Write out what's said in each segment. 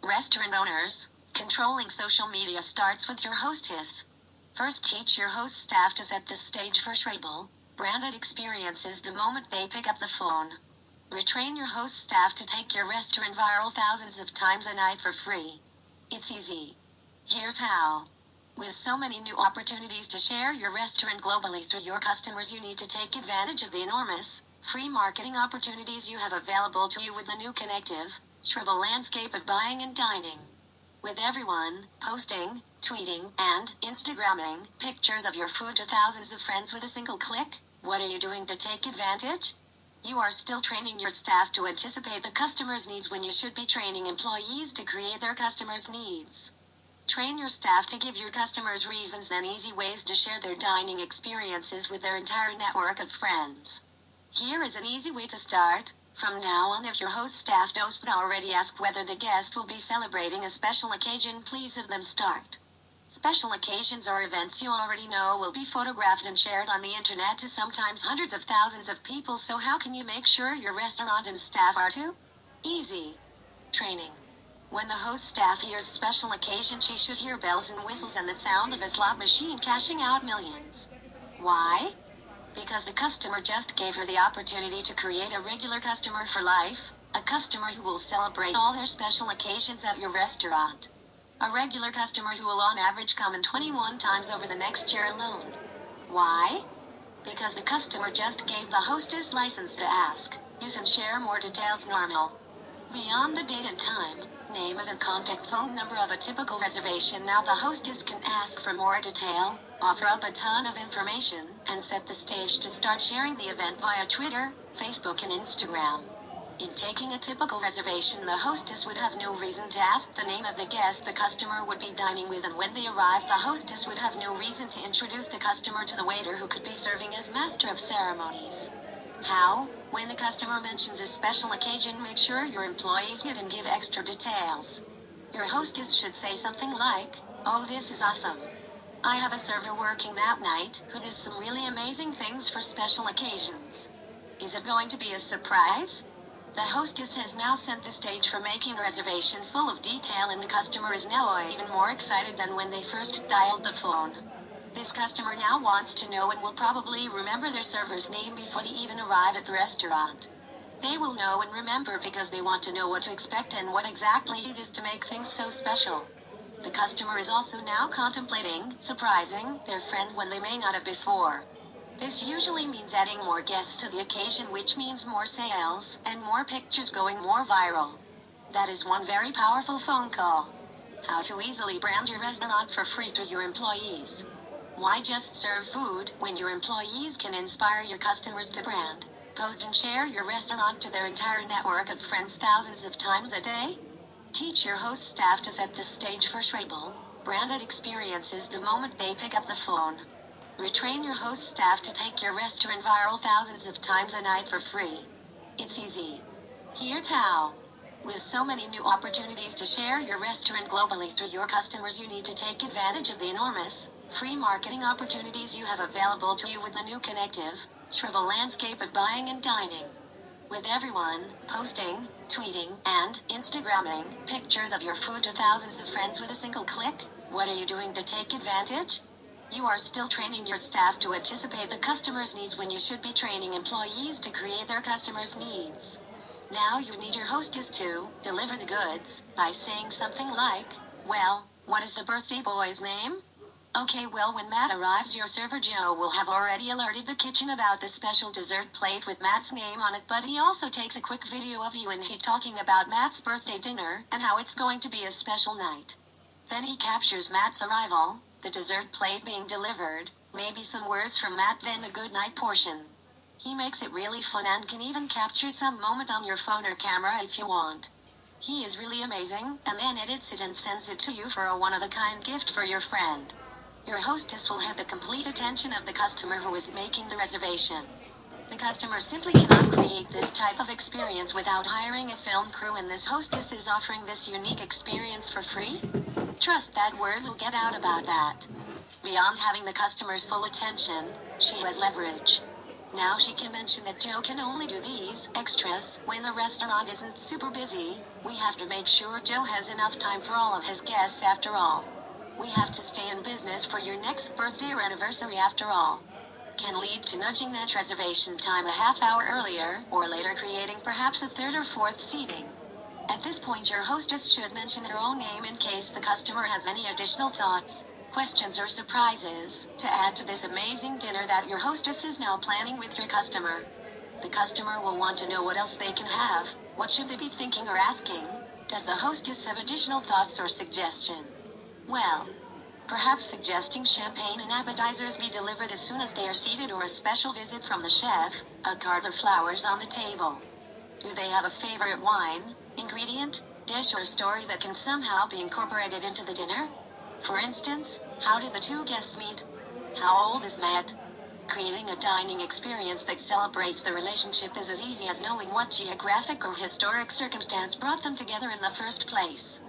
Restaurant owners, controlling social media starts with your hostess. First, teach your host staff to set the stage for sharable, branded experiences the moment they pick up the phone. Retrain your host staff to take your restaurant viral thousands of times a night for free. It's easy. Here's how. With so many new opportunities to share your restaurant globally through your customers, you need to take advantage of the enormous, free marketing opportunities you have available to you with the new connective, sharable landscape of buying and dining. With everyone posting, tweeting, and Instagramming pictures of your food to thousands of friends with a single click, what are you doing to take advantage? You are still training your staff to anticipate the customer's needs when you should be training employees to create their customers' needs. Train your staff to give your customers reasons and easy ways to share their dining experiences with their entire network of friends. Here is an easy way to start. From now on, if your host staff doesn't already ask whether the guest will be celebrating a special occasion, please have them start. Special occasions or events you already know will be photographed and shared on the internet to sometimes hundreds of thousands of people, so how can you make sure your restaurant and staff are too? Easy. Training. When the host staff hears special occasion, she should hear bells and whistles and the sound of a slot machine cashing out millions. Why? Because the customer just gave her the opportunity to create a regular customer for life, a customer who will celebrate all their special occasions at your restaurant. A regular customer who will on average come in 21 times over the next year alone. Why? Because the customer just gave the hostess license to ask, use and share more details normal. Beyond the date and time, name of and contact phone number of a typical reservation, now the hostess can ask for more detail, offer up a ton of information, and set the stage to start sharing the event via Twitter, Facebook, and Instagram. In taking a typical reservation, the hostess would have no reason to ask the name of the guest the customer would be dining with, and when they arrive, the hostess would have no reason to introduce the customer to the waiter who could be serving as master of ceremonies. How? When a customer mentions a special occasion, make sure your employees get and give extra details. Your hostess should say something like, "Oh, this is awesome. I have a server working that night who does some really amazing things for special occasions. Is it going to be a surprise?" The hostess has now set the stage for making a reservation full of detail, and the customer is now even more excited than when they first dialed the phone. This customer now wants to know and will probably remember their server's name before they even arrive at the restaurant. They will know and remember because they want to know what to expect and what exactly it is to make things so special. The customer is also now contemplating surprising their friend when they may not have before. This usually means adding more guests to the occasion, which means more sales and more pictures going more viral. That is one very powerful phone call. How to easily brand your restaurant for free through your employees. Why just serve food when your employees can inspire your customers to brand, post and share your restaurant to their entire network of friends thousands of times a day? Teach your host staff to set the stage for sharable, branded experiences the moment they pick up the phone. Retrain your host staff to take your restaurant viral thousands of times a night for free. It's easy. Here's how. With so many new opportunities to share your restaurant globally through your customers, you need to take advantage of the enormous, free marketing opportunities you have available to you with the new connective, sharable landscape of buying and dining. With everyone posting, tweeting, and Instagramming pictures of your food to thousands of friends with a single click, what are you doing to take advantage? You are still training your staff to anticipate the customer's needs when you should be training employees to create their customers' needs. Now you need your hostess to deliver the goods by saying something like, "Well, what is the birthday boy's name?" "Okay, well, when Matt arrives, your server Joe will have already alerted the kitchen about the special dessert plate with Matt's name on it, but he also takes a quick video of you and he talking about Matt's birthday dinner and how it's going to be a special night. Then he captures Matt's arrival, the dessert plate being delivered, maybe some words from Matt, then the good night portion. He makes it really fun and can even capture some moment on your phone or camera if you want. He is really amazing, and then edits it and sends it to you for a one-of-a-kind gift for your friend. Your hostess will have the complete attention of the customer who is making the reservation. The customer simply cannot create this type of experience without hiring a film crew, and this hostess is offering this unique experience for free. Trust that word will get out about that. Beyond having the customer's full attention, she has leverage. Now she can mention that Joe can only do these extras when the restaurant isn't super busy. We have to make sure Joe has enough time for all of his guests after all. We have to stay in business for your next birthday or anniversary after all. Can lead to nudging that reservation time a half hour earlier or later, creating perhaps a third or fourth seating. At this point, your hostess should mention her own name in case the customer has any additional thoughts, questions, or surprises to add to this amazing dinner that your hostess is now planning with your customer. The customer will want to know what else they can have. What should they be thinking or asking? Does the hostess have additional thoughts or suggestion? Well, perhaps suggesting champagne and appetizers be delivered as soon as they are seated, or a special visit from the chef, a card of flowers on the table. Do they have a favorite wine, ingredient, dish, or story that can somehow be incorporated into the dinner? For instance, how did the two guests meet? How old is Matt? Creating a dining experience that celebrates the relationship is as easy as knowing what geographic or historic circumstance brought them together in the first place.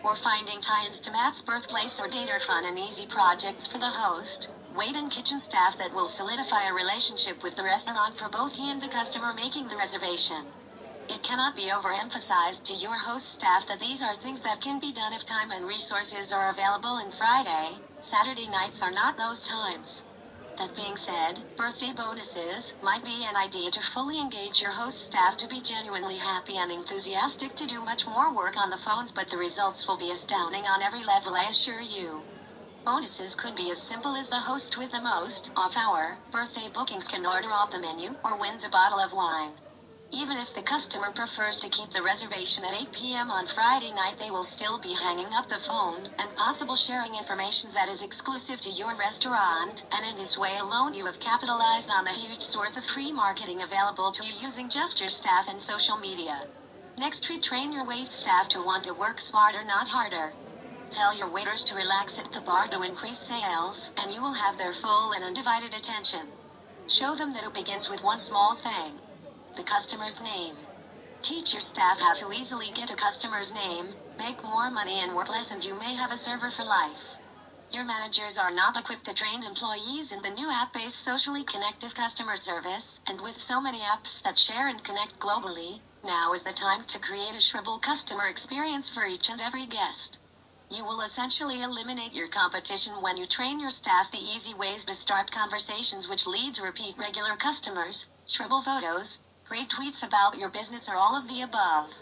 Or finding tie-ins to Matt's birthplace or date are fun and easy projects for the host, wait, and kitchen staff that will solidify a relationship with the restaurant for both he and the customer making the reservation. It cannot be overemphasized to your host staff that these are things that can be done if time and resources are available, and Friday, Saturday nights are not those times. That being said, birthday bonuses might be an idea to fully engage your host staff to be genuinely happy and enthusiastic to do much more work on the phones, but the results will be astounding on every level, I assure you. Bonuses could be as simple as the host with the most off-hour birthday bookings can order off the menu or wins a bottle of wine. Even if the customer prefers to keep the reservation at 8 p.m. on Friday night, they will still be hanging up the phone and possible sharing information that is exclusive to your restaurant, and in this way alone you have capitalized on the huge source of free marketing available to you using just your staff and social media. Next, retrain your wait staff to want to work smarter, not harder. Tell your waiters to relax at the bar to increase sales, and you will have their full and undivided attention. Show them that it begins with one small thing: the customer's name. Teach your staff how to easily get a customer's name, make more money and work less, and you may have a server for life. Your managers are not equipped to train employees in the new app-based socially connective customer service, and with so many apps that share and connect globally, now is the time to create a sharable customer experience for each and every guest. You will essentially eliminate your competition when you train your staff the easy ways to start conversations, which lead to repeat regular customers, sharable photos, great tweets about your business, or all of the above.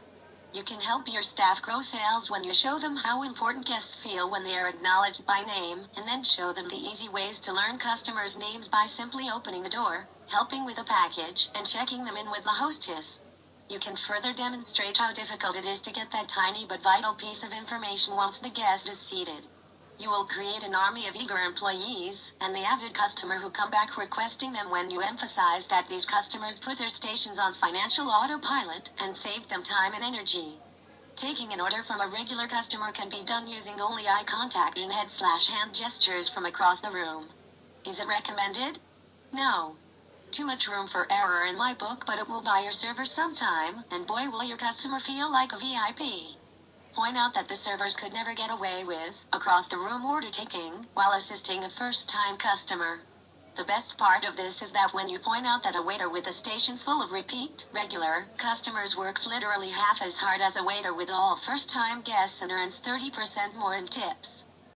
You can help your staff grow sales when you show them how important guests feel when they are acknowledged by name, and then show them the easy ways to learn customers' names by simply opening the door, helping with a package, and checking them in with the hostess. You can further demonstrate how difficult it is to get that tiny but vital piece of information once the guest is seated. You will create an army of eager employees, and the avid customer who come back requesting them when you emphasize that these customers put their stations on financial autopilot and save them time and energy. Taking an order from a regular customer can be done using only eye contact and head/hand gestures from across the room. Is it recommended? No. Too much room for error in my book, but it will buy your server some time, and boy will your customer feel like a VIP. Point out that the servers could never get away with across-the-room order taking while assisting a first-time customer. The best part of this is that when you point out that a waiter with a station full of repeat, regular customers works literally half as hard as a waiter with all first-time guests and earns 30% more in tips,